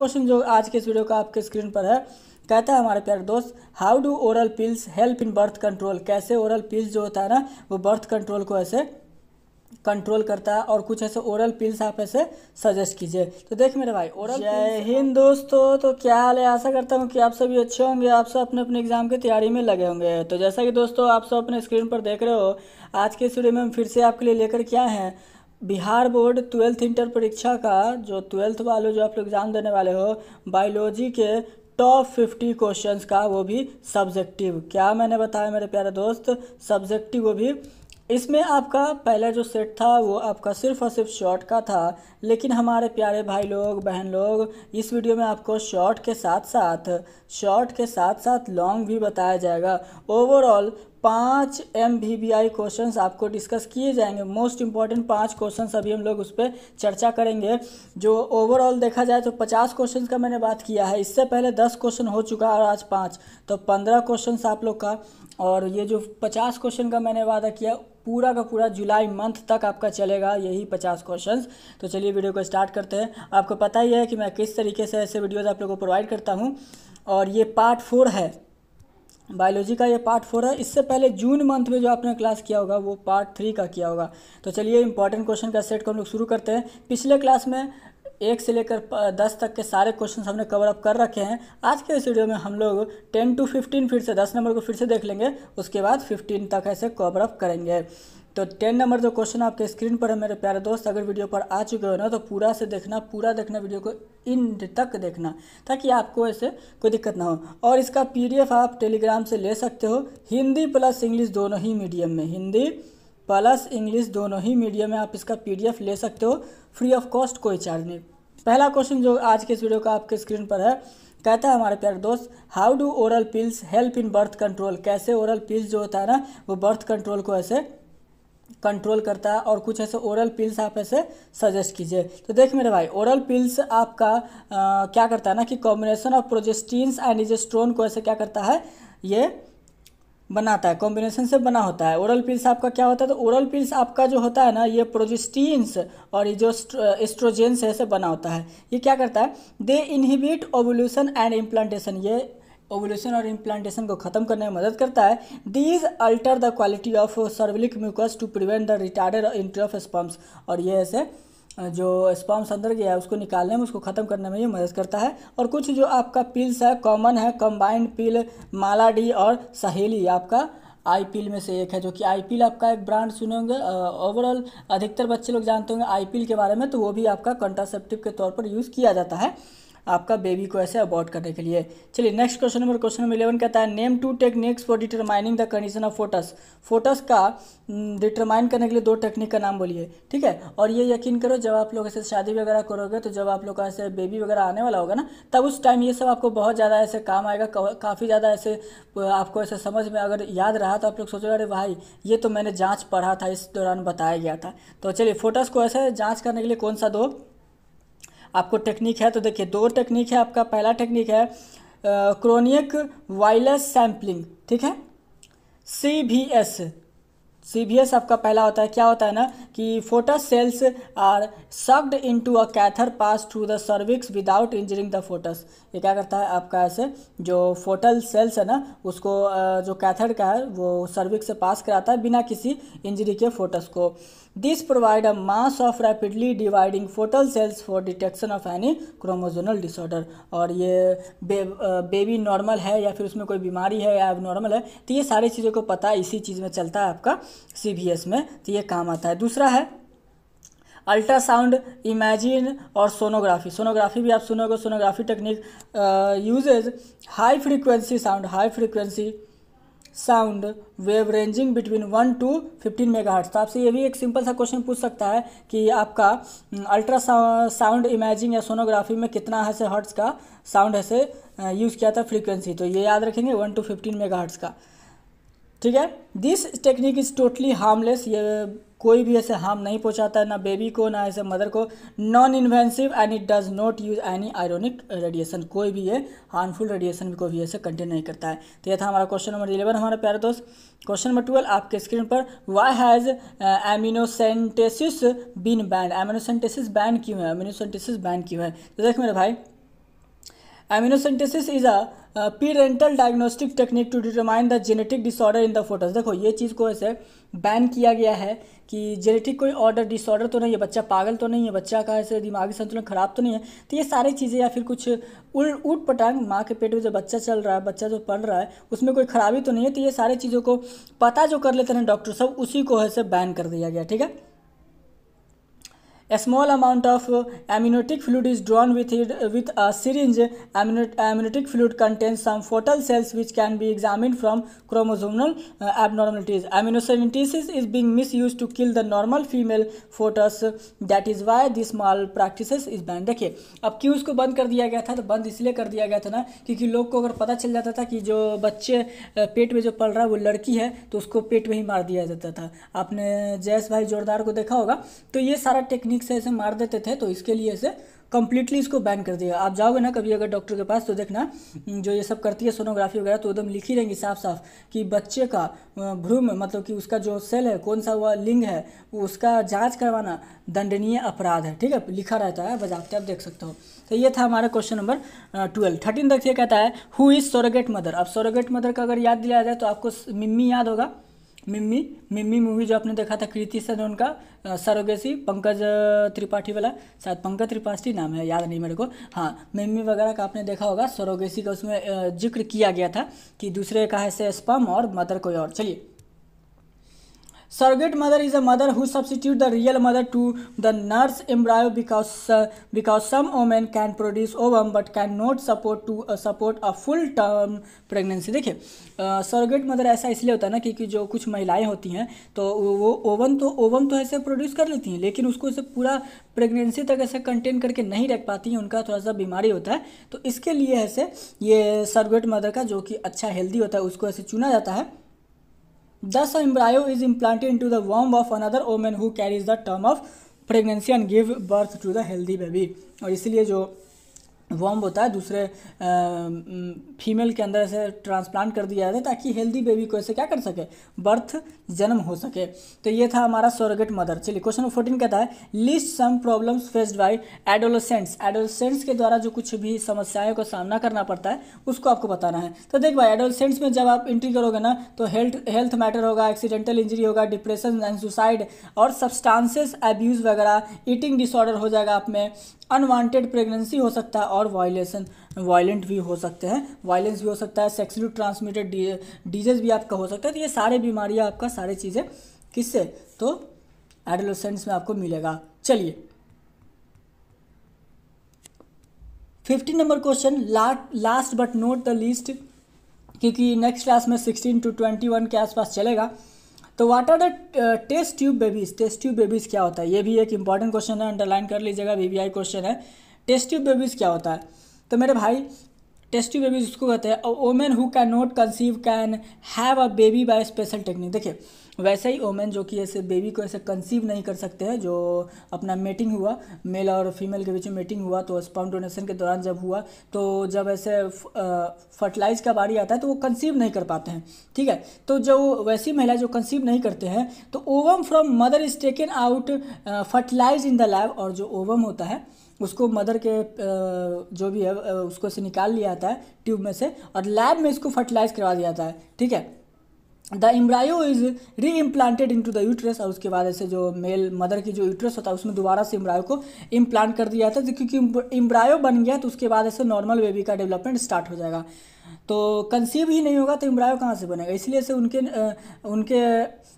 Question जो आज के इस वीडियो का आपके स्क्रीन पर है, कहता है हमारे प्यारे दोस्त, how do oral pills help in birth control. कैसे ओरल पिल्स जो होता है ना वो बर्थ कंट्रोल को ऐसे कंट्रोल करता है, और कुछ ऐसे ओरल पिल्स आप ऐसे सजेस्ट कीजिए। तो देख मेरे भाई, ओरल जय हिंद दोस्तों। तो क्या हाल है, आशा करता हूँ कि आप सभी अच्छे होंगे, आप सब अपने अपने एग्जाम की तैयारी में लगे होंगे। तो जैसा कि दोस्तों आप सब अपने स्क्रीन पर देख रहे हो, आज के इस वीडियो में हम फिर से आपके लिए लेकर क्या है, बिहार बोर्ड 12th इंटर परीक्षा का जो 12th वाले जो आप लोग एग्ज़ाम देने वाले हो, बायोलॉजी के टॉप 50 क्वेश्चंस का, वो भी सब्जेक्टिव। क्या मैंने बताया मेरे प्यारे दोस्त, सब्जेक्टिव, वो भी। इसमें आपका पहला जो सेट था वो आपका सिर्फ और सिर्फ शॉर्ट का था, लेकिन हमारे प्यारे भाई लोग बहन लोग, इस वीडियो में आपको शॉर्ट के साथ साथ लॉन्ग भी बताया जाएगा। ओवरऑल 5 MVBI क्वेश्चंस आपको डिस्कस किए जाएंगे। मोस्ट इंपॉर्टेंट 5 क्वेश्चंस अभी हम लोग उस पर चर्चा करेंगे। जो ओवरऑल देखा जाए तो 50 क्वेश्चंस का मैंने बात किया है, इससे पहले 10 क्वेश्चन हो चुका है और आज 5, तो 15 क्वेश्चंस आप लोग का। और ये जो 50 क्वेश्चन का मैंने वादा किया, पूरा का पूरा जुलाई मंथ तक आपका चलेगा यही 50 क्वेश्चंस। तो चलिए वीडियो को स्टार्ट करते हैं। आपको पता ही है कि मैं किस तरीके से ऐसे वीडियोज़ आप लोगों को प्रोवाइड करता हूँ, और ये पार्ट 4 है बायोलॉजी का, ये पार्ट 4 है। इससे पहले जून मंथ में जो आपने क्लास किया होगा वो पार्ट 3 का किया होगा। तो चलिए इंपॉर्टेंट क्वेश्चन का सेट को हम लोग शुरू करते हैं। पिछले क्लास में 1 से लेकर 10 तक के सारे क्वेश्चन हमने कवर अप कर रखे हैं। आज के इस वीडियो में हम लोग 10 to 15 फिर से 10 नंबर को फिर से देख लेंगे, उसके बाद 15 तक ऐसे कवर अप करेंगे। तो 10 नंबर जो क्वेश्चन आपके स्क्रीन पर है मेरे प्यारे दोस्त, अगर वीडियो पर आ चुके हो ना तो पूरा देखना वीडियो को इन तक देखना, ताकि आपको ऐसे कोई दिक्कत ना हो। और इसका PDF आप टेलीग्राम से ले सकते हो, हिंदी प्लस इंग्लिश दोनों ही मीडियम में, हिंदी प्लस इंग्लिश दोनों ही मीडियम में आप इसका PDF ले सकते हो, फ्री ऑफ कॉस्ट, कोई चार्ज नहीं। पहला क्वेश्चन जो आज के इस वीडियो का आपके स्क्रीन पर है, कहता है हमारे प्यारे दोस्त, how do oral pills help in birth control. कैसे ओरल पिल्स जो होता है ना वो बर्थ कंट्रोल को ऐसे कंट्रोल करता है, और कुछ ऐसे ओरल पिल्स आप ऐसे सजेस्ट कीजिए। तो देख मेरे भाई, ओरल पिल्स आपका क्या करता है ना कि कॉम्बिनेशन ऑफ प्रोजेस्टीन्स एंड इजेस्ट्रोन को ऐसे क्या करता है, ये बनाता है, कॉम्बिनेशन से बना होता है। ओरल पिल्स आपका क्या होता है, तो ओरल पिल्स आपका जो होता है ना ये प्रोजेस्टीन्स और ये जो एस्ट्रोजेन से ऐसे बना होता है। ये क्या करता है, they inhibit ovulation and implantation, ये ओवुलेशन और इम्प्लांटेशन को खत्म करने में मदद करता है। These alter the quality of cervical mucus to prevent the retarded entry of sperms, और ये ऐसे जो स्पर्म्स अंदर गया है उसको निकालने में, उसको ख़त्म करने में ये मदद करता है। और कुछ जो आपका पिल्स है कॉमन है, कंबाइंड पिल, माला डी और सहेली आपका आई पिल में से एक है, जो कि आई पिल आपका एक ब्रांड सुने होंगे। ओवरऑल अधिकतर बच्चे लोग जानते होंगे आई पिल के बारे में, तो वो भी आपका कंट्रासेप्टिव के तौर पर यूज़ किया जाता है आपका बेबी को ऐसे अबॉर्ट करने के लिए। चलिए नेक्स्ट क्वेश्चन नंबर 11 कहता है, name 2 techniques for determining the condition of photos. Photos का डिटरमाइन करने के लिए 2 टेक्निक का नाम बोलिए, ठीक है। और ये यकीन करो, जब आप लोग ऐसे शादी वगैरह करोगे, तो जब आप लोग का ऐसे बेबी वगैरह आने वाला होगा ना, तब उस टाइम ये सब आपको बहुत ज़्यादा ऐसे काम आएगा, काफ़ी ज़्यादा ऐसे आपको ऐसे समझ में अगर याद रहा तो आप लोग सोचोगे अरे भाई ये तो मैंने जाँच पढ़ा था, इस दौरान बताया गया था। तो चलिए फोटस को ऐसे जाँच करने के लिए कौन सा 2 आपको टेक्निक है, तो देखिए 2 टेक्निक है आपका। पहला टेक्निक है क्रोनिक वायरलेस सैम्पलिंग, ठीक है, CVS आपका पहला होता है। क्या होता है ना कि foetus cells are sucked into a catheter pass through the cervix without injuring the foetus. ये क्या करता है आपका ऐसे जो फोटल सेल्स है ना उसको जो कैथर का है वो सर्विक्स से पास कराता है बिना किसी इंजरी के फोटस को। This provide a mass of rapidly dividing foetal cells for detection of any chromosomal disorder. और ये बेबी नॉर्मल है या फिर उसमें कोई बीमारी है या नॉर्मल है, तो ये सारी चीज़ों को पता इसी चीज़ में चलता है आपका CVS में, तो ये काम आता है। दूसरा है अल्ट्रासाउंड इमेजिन और सोनोग्राफी भी आप सुनोगे। Sonography technique uses high frequency sound wave ranging between 1 to 15 megahertz. तो आपसे ये भी एक सिंपल सा क्वेश्चन पूछ सकता है कि आपका अल्ट्रासाउंड इमेजिंग या सोनोग्राफी में कितना ऐसे हर्ट्ज का साउंड ऐसे यूज़ किया था फ्रीक्वेंसी, तो ये याद रखेंगे 1 to 15 मेगाहर्ट्ज का, ठीक है। This technique is totally harmless, ये कोई भी ऐसे हार्म नहीं पहुंचाता है, ना बेबी को ना ऐसे मदर को। Non invasive and it does not use any ionic radiation, कोई भी ये हार्मफुल रेडिएशन को भी ऐसे कंटेन नहीं करता है। तो यह था हमारा क्वेश्चन नंबर 11 हमारे प्यारे दोस्त। क्वेश्चन नंबर 12 आपके स्क्रीन पर, why has amniocentesis been banned. Amniocentesis ban क्यों है, तो देख मेरे भाई amniocentesis is a parental diagnostic technique to determine the genetic disorder in the foetus. देखो ये चीज़ को ऐसे बैन किया गया है कि जेनेटिक कोई ऑर्डर डिसऑर्डर तो नहीं है, बच्चा पागल तो नहीं है, बच्चा का ऐसे दिमागी संतुलन खराब तो नहीं है। तो ये सारी चीज़ें या फिर कुछ ऊट पटांग माँ के पेट में जो बच्चा चल रहा है, बच्चा जो पढ़ रहा है, उसमें कोई खराबी तो नहीं है। तो ये सारी चीज़ों को पता जो कर लेते हैं डॉक्टर सब, उसी को ऐसे बैन कर दिया गया। ठीक है। A small amount of amniotic fluid is drawn with a syringe. Amniotic fluid contains some fetal cells which can be examined from chromosomal abnormalities. Amniocentesis is being misused to kill the normal female fetus. That is why this malpractices is banned. देखिए अब क्यों उसको बंद कर दिया गया था, तो बंद इसलिए कर दिया गया था ना क्योंकि लोग को अगर पता चल जाता था कि जो बच्चे पेट में जो पल रहा है वो लड़की है तो उसको पेट में ही मार दिया जाता था। आपने जयेश भाई जोरदार को देखा होगा। तो ये सारा टेक्निक से ऐसे मार देते थे, तो इसके लिए ऐसे कंप्लीटली इसको बैन कर दिया। आप जाओगे ना कभी अगर डॉक्टर के पास तो देखना जो ये सब करती है सोनोग्राफी वगैरह, तो एकदम लिखी रहेंगी साफ साफ कि बच्चे का भ्रूण मतलब कि उसका जो सेल है कौन सा हुआ लिंग है उसका जांच करवाना दंडनीय अपराध है। ठीक है, लिखा रहता है, बजाते आप देख सकते हो। तो ये था हमारा क्वेश्चन नंबर 12। 13 देखिए कहता है हु इज सरोगेट मदर। अब सरोगेट मदर का अगर याद दिलाया जाए तो आपको मिम्मी याद होगा। मिम्मी मूवी जो आपने देखा था कृति सेन, उनका सरोगेसी, पंकज त्रिपाठी वाला, शायद पंकज त्रिपाठी नाम है, याद नहीं मेरे को। हाँ, मिम्मी वगैरह का आपने देखा होगा। सरोगेसी का उसमें जिक्र किया गया था कि दूसरे का है से स्पर्म और मदर कोई और। चलिए, surrogate mother is a mother who substitute the real mother to the nurse embryo because some women can produce ovum but cannot support a full term pregnancy। देखिए surrogate mother ऐसा इसलिए होता है ना क्योंकि जो कुछ महिलाएं होती हैं तो वो ओवम तो ऐसे प्रोड्यूस कर लेती हैं, लेकिन उसको ऐसे पूरा प्रेगनेंसी तक ऐसे कंटेन करके नहीं रख पाती हैं, उनका थोड़ा सा बीमारी होता है। तो इसके लिए ऐसे ये surrogate मदर का जो कि अच्छा हेल्दी होता है उसको ऐसे चुना जाता है। Thus, an embryo is implanted into the womb of another woman who carries the term of pregnancy and give birth to the healthy baby। और इसलिए जो वॉम्ब होता है दूसरे फीमेल के अंदर ऐसे ट्रांसप्लांट कर दिया जाता है ताकि हेल्दी बेबी को ऐसे क्या कर सके, बर्थ जन्म हो सके। तो ये था हमारा सरोगेट मदर। चलिए क्वेश्चन नंबर 14 कहता है list some problems faced by adolescents के द्वारा जो कुछ भी समस्याओं का सामना करना पड़ता है उसको आपको बताना है। तो देख भाई एडोलेसेंट्स में जब आप एंट्री करोगे ना तो हेल्थ मैटर होगा, एक्सीडेंटल इंजरी होगा, डिप्रेशन एंड सुसाइड और सब्सटेंसेस अब्यूज़ वगैरह, ईटिंग डिसऑर्डर हो जाएगा आप में, अनवांटेड प्रेगनेंसी हो सकता है और वायलेंट भी हो सकते हैं, वायलेंस भी हो सकता है, सेक्सुअली ट्रांसमिटेड डिजीज भी आपका हो सकता है। तो ये सारे बीमारियां आपका सारी चीज़ें किससे, तो एडोलेसेंट्स में आपको मिलेगा। चलिए 15 number question, last but not the least, क्योंकि नेक्स्ट क्लास में 16 to 21 के आसपास चलेगा। तो what are the test tube babies. Test tube babies क्या होता है, ये भी एक इंपॉर्टेंट क्वेश्चन है, अंडरलाइन कर लीजिएगा, VBI क्वेश्चन है। टेस्ट ट्यूब बेबीज क्या होता है, तो मेरे भाई टेस्ट ट्यूब बेबीज उसको कहते हैं women who can not conceive can have a baby by special technique. देखिए वैसे ही वोमेन जो कि ऐसे बेबी को ऐसे कंसीव नहीं कर सकते हैं, जो अपना मेटिंग हुआ, मेल और फीमेल के बीच में मेटिंग हुआ तो स्पर्म डोनेशन के दौरान जब हुआ तो जब ऐसे फर्टिलाइज का बारी आता है तो वो कंसीव नहीं कर पाते हैं। ठीक है, तो जो वैसी महिला जो कंसीव नहीं करते हैं तो ovum from mother is taken out fertilize in the lab, और जो ओवम होता है उसको मदर के जो भी है उसको से निकाल लिया जाता है ट्यूब में से और लैब में इसको फर्टिलाइज करवा दिया जाता है। ठीक है, the embryo is reimplanted into the uterus, और उसके बाद ऐसे जो मेल मदर की जो यूट्रस होता है उसमें दोबारा से एम्ब्रायो को इम्प्लांट कर दिया जाता है, क्योंकि एम्ब्रायो बन गया तो उसके बाद ऐसे नॉर्मल बेबी का डेवलपमेंट स्टार्ट हो जाएगा। तो कंसीव ही नहीं होगा तो एम्ब्रायो कहाँ से बनेगा, इसलिए से उनके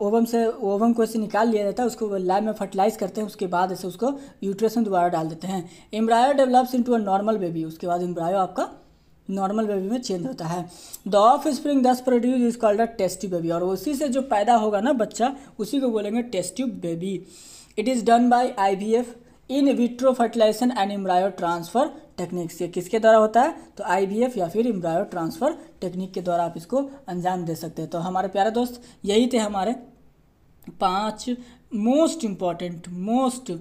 ओवम को ऐसे निकाल लिया जाता है, उसको लैब में फर्टिलाइज करते हैं, उसके बाद ऐसे उसको यूट्रस में दोबारा डाल देते हैं। Embryo develops into a normal baby, उसके बाद एम्ब्रायो आपका नॉर्मल बेबी में चेंज होता है। The offspring thus produced is called a test tube baby, और उसी से जो पैदा होगा ना बच्चा उसी को बोलेंगे test tube baby. It is done by IVF, in vitro fertilization and embryo transfer techniques. ये किसके द्वारा होता है, तो IVF या फिर एम्ब्रायो ट्रांसफर टेक्निक के द्वारा आप इसको अंजाम दे सकते हैं। तो हमारे प्यारे दोस्त यही थे हमारे 5 मोस्ट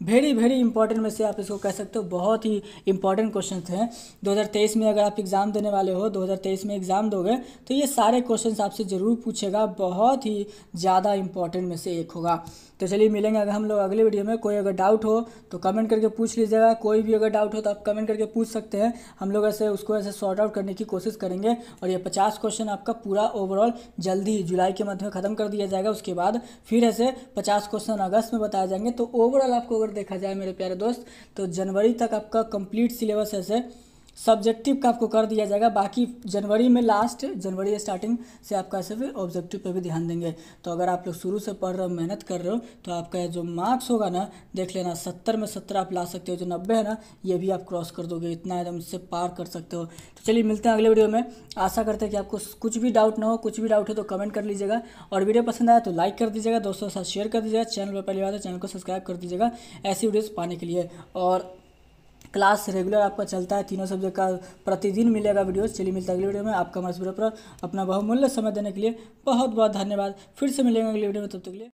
वेरी वेरी इंपॉर्टेंट में से आप इसको कह सकते हो, बहुत ही इंपॉर्टेंट क्वेश्चन हैं। 2023 में अगर आप एग्ज़ाम देने वाले हो, 2023 में एग्ज़ाम दोगे तो ये सारे क्वेश्चंस आपसे ज़रूर पूछेगा, बहुत ही ज़्यादा इंपॉर्टेंट में से एक होगा। तो चलिए मिलेंगे अगर हम लोग अगले वीडियो में। कोई अगर डाउट हो तो कमेंट करके पूछ लीजिएगा, कोई भी अगर डाउट हो तो आप कमेंट करके पूछ सकते हैं, हम लोग ऐसे उसको ऐसे सॉर्ट आउट करने की कोशिश करेंगे। और ये 50 क्वेश्चन आपका पूरा ओवरऑल जल्दी ही जुलाई के मध्य में ख़त्म कर दिया जाएगा। उसके बाद फिर ऐसे 50 क्वेश्चन अगस्त में बताए जाएंगे। तो ओवरऑल आपको अगर देखा जाए मेरे प्यारे दोस्त, तो जनवरी तक आपका कंप्लीट सिलेबस ऐसे सब्जेक्टिव का आपको कर दिया जाएगा। बाकी जनवरी में लास्ट, जनवरी स्टार्टिंग से आपका ऐसे भी ऑब्जेक्टिव पे भी ध्यान देंगे। तो अगर आप लोग शुरू से पढ़ रहे हो, मेहनत कर रहे हो, तो आपका जो मार्क्स होगा ना, देख लेना 70 में 70 आप ला सकते हो। जो 90 है ना, ये भी आप क्रॉस कर दोगे, इतना एकदम से पार कर सकते हो। तो चलिए मिलते हैं अगले वीडियो में। आशा करते हैं कि आपको कुछ भी डाउट ना हो, कुछ भी डाउट हो तो कमेंट कर लीजिएगा। और वीडियो पसंद आया तो लाइक कर दीजिएगा, दोस्तों के साथ शेयर कर दीजिएगा। चैनल पर पहली बार है, चैनल को सब्सक्राइब कर दीजिएगा ऐसी वीडियोज़ पाने के लिए। और क्लास रेगुलर आपका चलता है, तीनों सब्जेक्ट का प्रतिदिन मिलेगा वीडियोस। चलिए मिलता है अगले वीडियो में। आपका हमारे वीडियो पर अपना बहुमूल्य समय देने के लिए बहुत बहुत धन्यवाद। फिर से मिलेंगे अगले वीडियो में, तब तक के लिए।